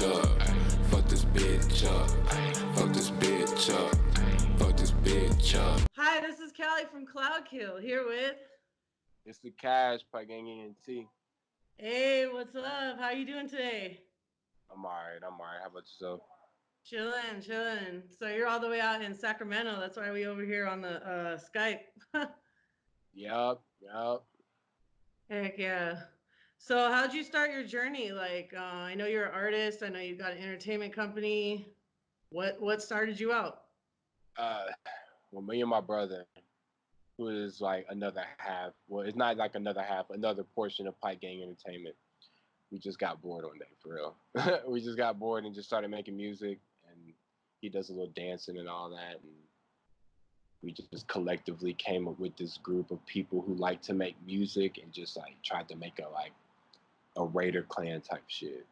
up. Fuck this bitch up. Fuck this bitch up. Fuck this bitch up. Hi, this is Callie from Cloudkill here with. It's the Cash, pikegang and T. Hey, what's up? How you doing today? I'm alright. How about yourself? Chilling. So you're all the way out in Sacramento. That's why we over here on the Skype. Yup. Heck yeah. So how'd you start your journey? Like, I know you're an artist. I know you got an entertainment company. What started you out? Uh, well, me and my brother, who is like another half. Well, it's not like another half, another portion of Pikegang Entertainment. We just got bored one day, for real. We just got bored and just started making music, and he does a little dancing and all that, and we just collectively came up with this group of people who like to make music and just like tried to make a Raider clan type shit.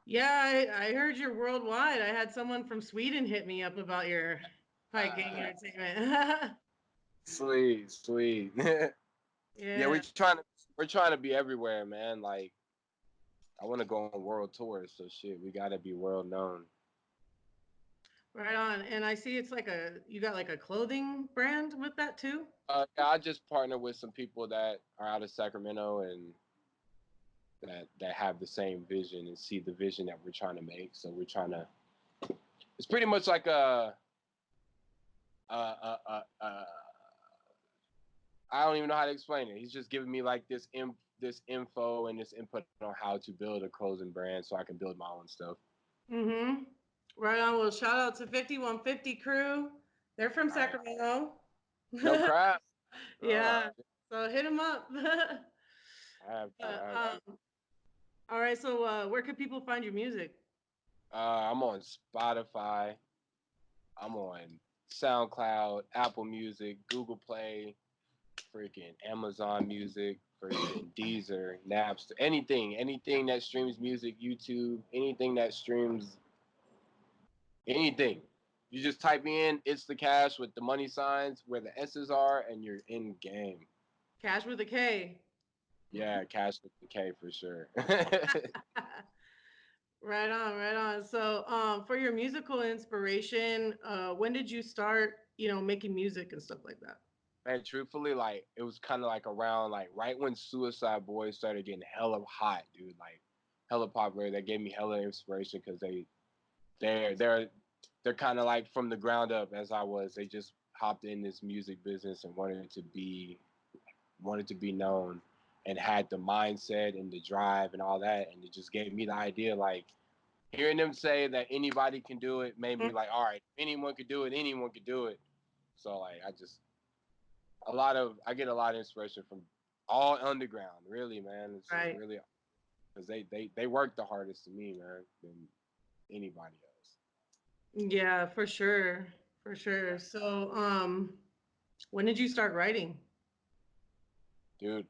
Yeah, I heard you're worldwide. I had someone from Sweden hit me up about your Pike Gang Uh, Entertainment. Sweet. Yeah, Yeah. we're trying to be everywhere, man. Like I want to go on world tours, so shit, we gotta be world known. Right on. And I see it's like you got like a clothing brand with that too? Yeah, I just partner with some people that are out of Sacramento and that have the same vision and see the vision that we're trying to make. So we're trying to. It's pretty much like a I don't even know how to explain it. He's just giving me like this info and this input on how to build a clothing brand so I can build my own stuff. Mm-hmm. Right on. Well, shout out to 5150 crew. They're from All right. Sacramento. No crap. Oh, Yeah. So hit them up. I have to. Uh, all right. So where can people find your music? I'm on Spotify. I'm on SoundCloud, Apple Music, Google Play, freaking Amazon Music, freaking Deezer, Napster, anything that streams music, YouTube, anything that streams anything. You just type in "It's the Cash" with the money signs where the S's are, and you're in game. Cash with a K. Yeah, Cash with the K for sure. Right on. So, for your musical inspiration, when did you start, making music and stuff like that? Man, truthfully, like it was kind of like around like right when Suicide Boys started getting hella hot, dude. Like hella popular. That gave me hella inspiration because they're they're they're kind of like from the ground up as I was. They just hopped in this music business and wanted to be known and had the mindset and the drive and all that, and it just gave me the idea like hearing them say that anybody can do it made me like, all right, anyone could do it, anyone could do it. So like I get a lot of inspiration from all underground, really, man. It's just Right. really because they work the hardest to me, man, than anybody else. Yeah, for sure. For sure. So, when did you start writing? Dude,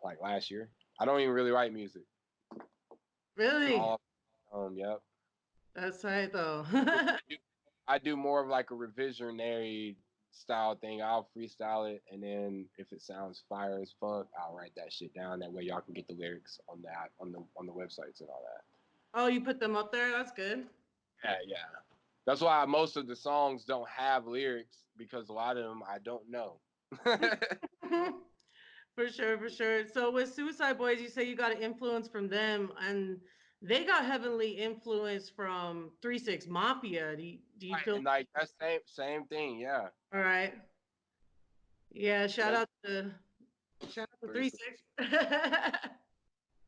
like last year. I don't even really write music. Really? All yep. That's right, though. I do more of like a revisionary style thing. I'll freestyle it, and then if it sounds fire as fuck, I'll write that shit down. That way, y'all can get the lyrics on that on the websites and all that. Oh, you put them up there? That's good. Yeah. That's why most of the songs don't have lyrics because a lot of them I don't know. For sure. So with Suicide Boys, you say you got an influence from them, and they got heavily influenced from 3 6 Mafia. Do you Right, feel? and like that same thing, yeah. All right. Yeah. Shout Yeah, out to shout out to pretty Three cool. Six.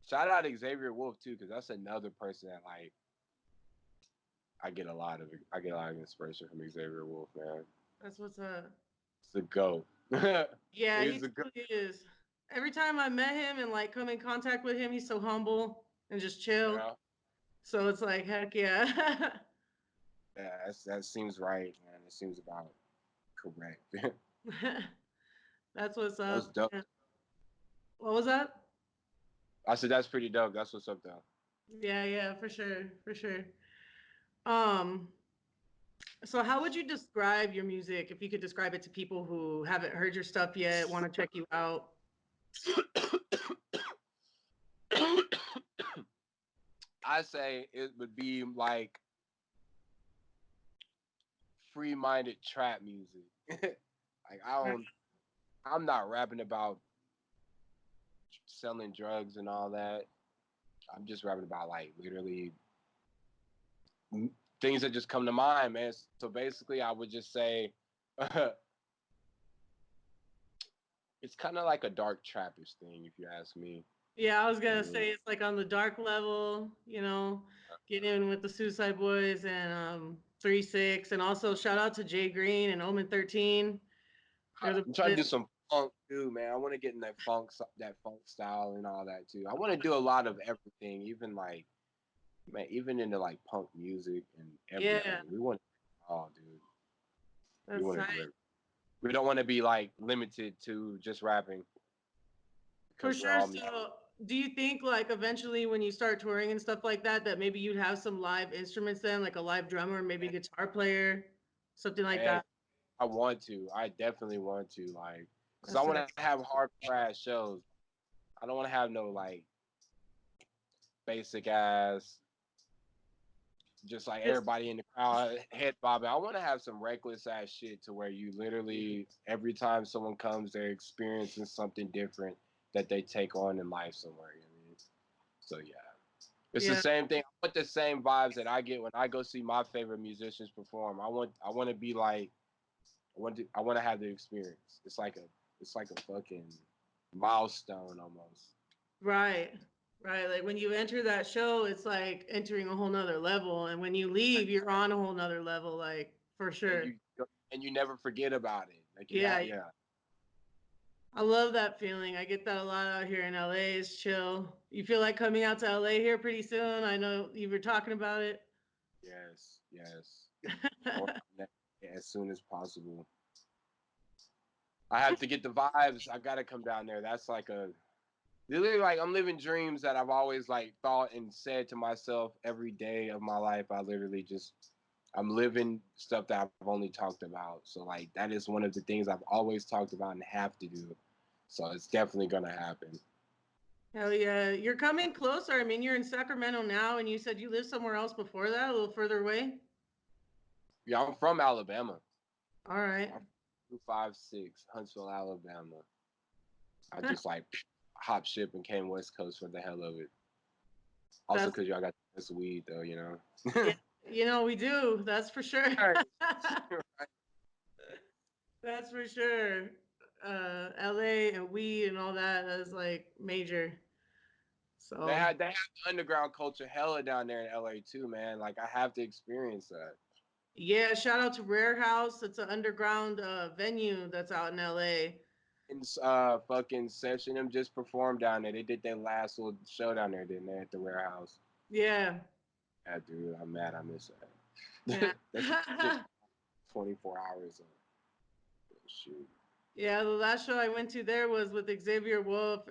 Shout out to Xavier Wolf too, because that's another person that like I get a lot of inspiration from Xavier Wolf, man. That's what's up. It's the goat. Yeah, he He's the goat. truly is. Every time I met him and like come in contact with him, he's so humble and just chill. Yeah, So it's like, heck yeah. yeah, that seems right, man. It seems about correct. That's what's That's up. dope. Yeah. What was that? I said that's pretty dope. That's what's up though. Yeah, for sure. Um, so how would you describe your music if you could describe it to people who haven't heard your stuff yet, want to check you out? I say it would be like free-minded trap music. Like I'm not rapping about selling drugs and all that. I'm just rapping about like literally things that just come to mind, man. So basically, I would just say it's kind of like a dark trappish thing, if you ask me. Yeah, I was gonna Mm. say it's like on the dark level, you know, get in with the Suicide Boys and 3 6, and also shout out to Jay Green and Omen 13. They're the I'm trying to do some funk too, man. I want to get in that funk style and all that too. I want to do a lot of everything, even like man, even into like punk music and everything. yeah, We want oh, dude, we that's want to tight. do it. We don't want to be like limited to just rapping For because we're sure. all So, do you think like eventually when you start touring and stuff like that, that maybe you'd have some live instruments then, like a live drummer, maybe guitar player, something like man. that? I want to. I definitely want to like because I That's want right. to have hardcore ass shows. I don't want to have no like basic ass just like Just everybody in the crowd head bobbing. I want to have some reckless ass shit to where you literally every time someone comes, they're experiencing something different that they take on in life somewhere. You know what I mean? So yeah, it's the yeah, same thing. I want the same vibes that I get when I go see my favorite musicians perform. I want to be like I want to have the experience. It's like a fucking milestone almost. right. Right. Like when you enter that show, it's like entering a whole nother level. And when you leave, you're on a whole nother level, like for And sure. you never forget about it. Like you Yeah. have yeah. I love that feeling. I get that a lot out here in LA. It's chill. You feel like coming out to LA here pretty soon? I know you were talking about it. Yes, yes. I want as soon as possible. I have to get the vibes. I gotta come down there. That's like a literally like I'm living dreams that I've always like thought and said to myself every day of my life. I literally just I'm living stuff that I've only talked about. So like that is one of the things I've always talked about and have to do. So it's definitely gonna happen. Hell yeah. You're coming closer. I mean, you're in Sacramento now, and you said you lived somewhere else before that, a little further away. Yeah, I'm from Alabama. All right. I'm 256, Huntsville, Alabama. I just like hop ship and came West Coast for the hell of it. Also, That's, because y'all got this weed, though, you know. yeah, we do. That's for sure. Right. That's for sure. LA and weed and all that is like major. So, They have underground culture hella down there in LA too, man. Like I have to experience that. yeah, shout out to Rare House. It's an underground venue that's out in LA. And fucking Session them just performed down there. They did their last little show down there, didn't they, at the warehouse? Yeah. Yeah, dude, I'm mad I missed Yeah. that. That's just 24 hours of shoot. Yeah, the last show I went to there was with Xavier Wolf,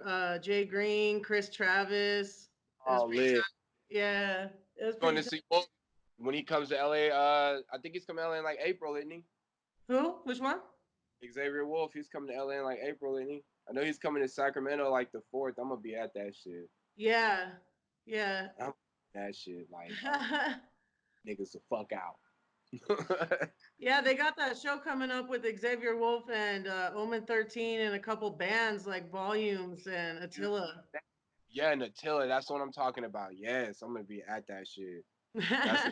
Jay Green, Chris Travis. It was Oh, pretty lit. tight. Yeah, it was Going pretty to tight. see Wolf when he comes to LA. I think he's coming to LA in like April, isn't he? Who? Which one? Xavier Wolf, he's coming to LA in like April, isn't he? I know he's coming to Sacramento like the 4th. I'm gonna be at that shit. Yeah, yeah. I'm that shit like niggas the fuck out. Yeah, they got that show coming up with Xavier Wolf and Omen 13 and a couple bands like Volumes and Attila. Yeah, and Attila, that's what I'm talking about. Yes, I'm gonna be at that shit. That's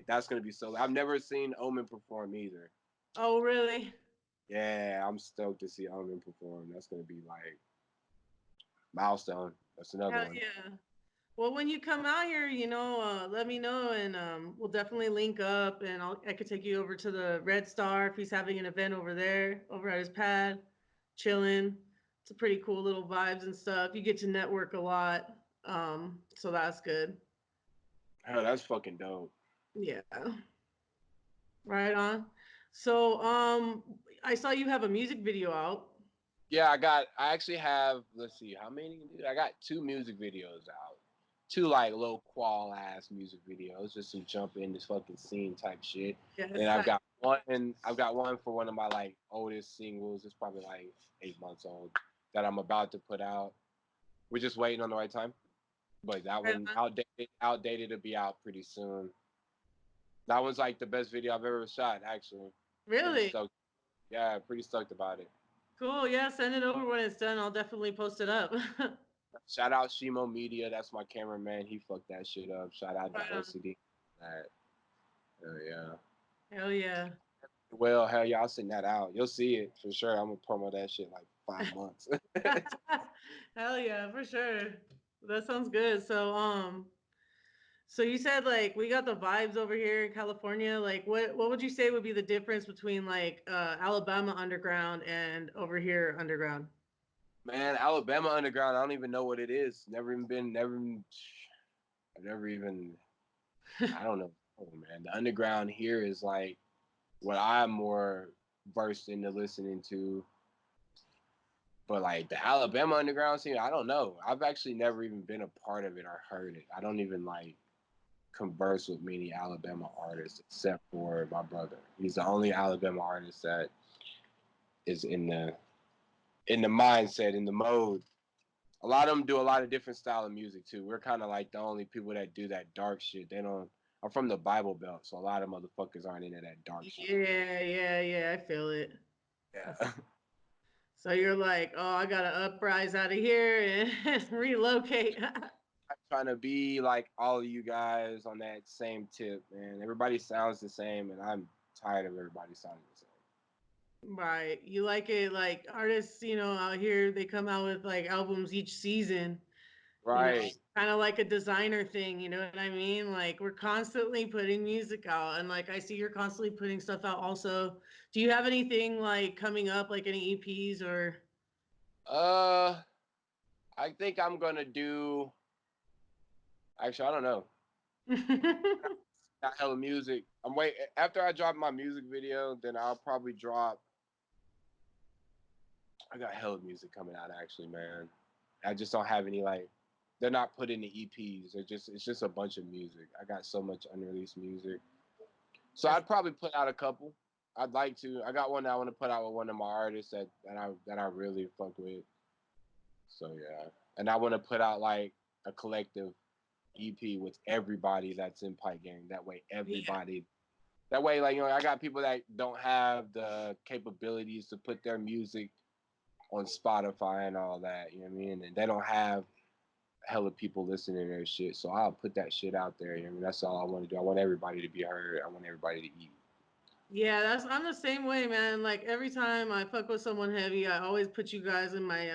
that's gonna be so. I've never seen Omen perform either. Oh, really? Yeah, I'm stoked to see Omen perform. That's gonna be like milestone. That's another Hell one. yeah. Well, when you come out here, let me know and we'll definitely link up and I could take you over to the Red Star if he's having an event over there, over at his pad, chilling. It's a pretty cool little vibes and stuff. You get to network a lot. So that's good. Hell, that's fucking dope. Yeah. Right on. So, I saw you have a music video out. Yeah, I actually have, let's see, how many, dude? I got 2 music videos out. 2 like low qual ass music videos, just some jump in this fucking scene type shit. Yeah, And it's tight. I've got one for one of my like oldest singles. It's probably like 8 months old that I'm about to put out. We're just waiting on the right time. But that Right one on. outdated to be out pretty soon. That one's like the best video I've ever shot, actually. Pretty Really? stoked. Yeah, pretty stoked about it. Cool. Yeah, send it over when it's done. I'll definitely post it up. Shout out Shimo Media, that's my cameraman. He fucked that shit up. Shout out Right on. Diversity. That, yeah. Hell yeah. Well, hell yeah, I'll send that out. You'll see it for sure. I'm gonna promo that shit like 5 months. Hell yeah, for sure. That sounds good. So you said like we got the vibes over here in California. Like what would you say would be the difference between like Alabama underground and over here underground? Man, Alabama Underground, I don't even know what it is. Never even been, I've never even, I don't know. Oh, man, the underground here is like what I'm more versed into listening to. But like the Alabama underground scene, I don't know. I've actually never even been a part of it or heard it. I don't even like converse with many Alabama artists except for my brother. He's the only Alabama artist that is in the mindset, in the mode. A lot of them do a lot of different style of music too. We're kind of like the only people that do that dark shit. They don't. I'm from the Bible Belt, so a lot of motherfuckers aren't into that dark shit. Yeah, I feel it. Yeah. So you're like, oh, I gotta uprise out of here and relocate. I'm trying to be like all of you guys on that same tip, man. Everybody sounds the same, and I'm tired of everybody sounding the same. Right. You like it like artists, out here they come out with like albums each season, Right. kind of like a designer thing, you know what I mean? Like we're constantly putting music out and like I see you're constantly putting stuff out also. Do you have anything like coming up, like any EPs or Uh, I think I'm gonna do. Actually, I don't know. Got hella music. I'm wait after I drop my music video, then I'll probably drop. I got hella music coming out actually, man. I just don't have any like. They're not put in the EPs. It's just a bunch of music. I got so much unreleased music. So I'd probably put out a couple. I'd like to. I got one that I want to put out with one of my artists that I really fuck with. So yeah, and I want to put out like a collective EP with everybody that's in pikegang. That way, yeah. everybody. That way, like I got people that don't have the capabilities to put their music on Spotify and all that. You know what I mean? And they don't have hella people listening to their shit. So I'll put that shit out there. You know what I mean? That's all I want to do. I want everybody to be heard. I want everybody to eat. Yeah, I'm the same way, man. Like every time I fuck with someone heavy, I always put you guys in my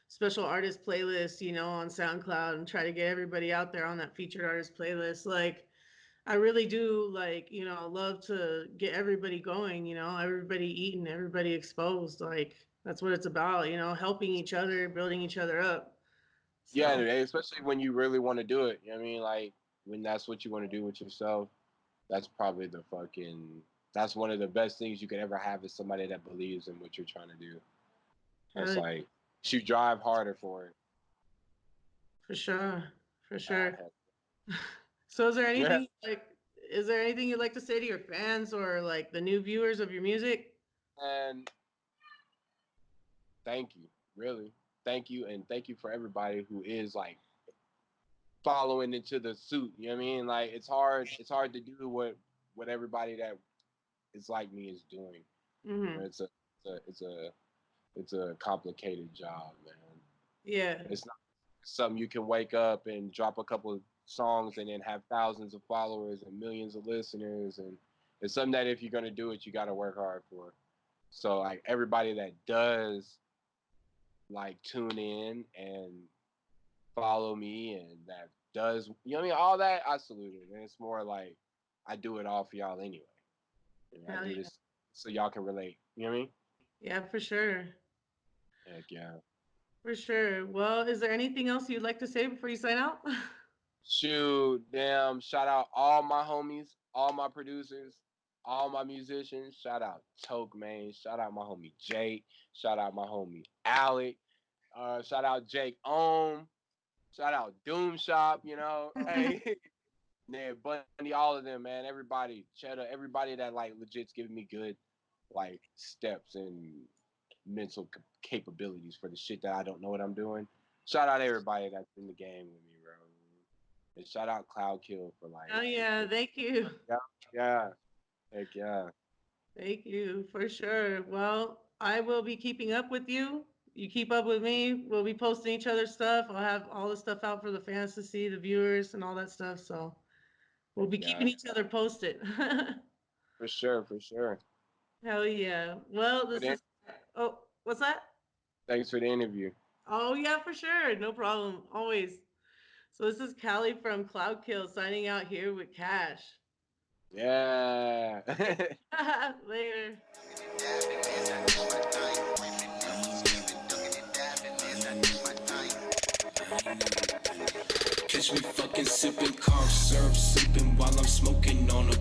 special artist playlist, on SoundCloud and try to get everybody out there on that featured artist playlist. Like I really do like, love to get everybody going, everybody eating, everybody exposed. Like that's what it's about, helping each other, building each other up. Yeah, So, and especially when you really want to do it. You know what I mean? Like when that's what you want to do with yourself, that's probably that's one of the best things you could ever have is somebody that believes in what you're trying to do. That's uh, like you drive harder for it. for sure, for Ah, sure. heck. So Yeah. is there anything you'd like to say to your fans or like the new viewers of your music? And thank you, really. Thank you, and thank you for everybody who is like following into the suit. You know what I mean? Like it's hard to do what everybody that is like me is doing. Hmm. It's a it's a it's a complicated job, man. Yeah. It's not something you can wake up and drop a couple of songs and then have thousands of followers and millions of listeners, and it's something that if you're gonna do it, you got to work hard for. So like everybody that does like tune in and follow me and that does what I mean, all that I salute it. And it's more like I do it all for y'all anyway. And I Hell do yeah. this so y'all can relate. You know what I mean? Yeah, for sure. Heck yeah. For sure. Well, is there anything else you'd like to say before you sign out? Shoot, damn, shout out all my homies, all my producers, all my musicians. Shout out Toke, man. Shout out my homie Jake. Shout out my homie Alec. Shout out Jake Ohm. Shout out Doom Shop, Hey, yeah, Bunny, all of them, man. Everybody, Cheddar, everybody that like legit's giving me good steps and mental capabilities for the shit that I don't know what I'm doing. shout out everybody that's in the game with me, bro. And shout out Cloud Kill for like. Oh yeah, thank you. Yeah. Heck yeah. Thank you for sure. Well, I will be keeping up with you. You keep up with me. We'll be posting each other's stuff. I'll have all the stuff out for the fans to see, the viewers, and all that stuff. So we'll be keeping each other posted. For sure, for sure. Hell yeah. Well, this is. Oh, what's that? Thanks for the interview. Oh yeah, for sure. No problem. Always. So this is Callie from Cloud Kill signing out here with Cash. Yeah. Later. Catch me fucking sipping, car syrup sipping while I'm smoking on a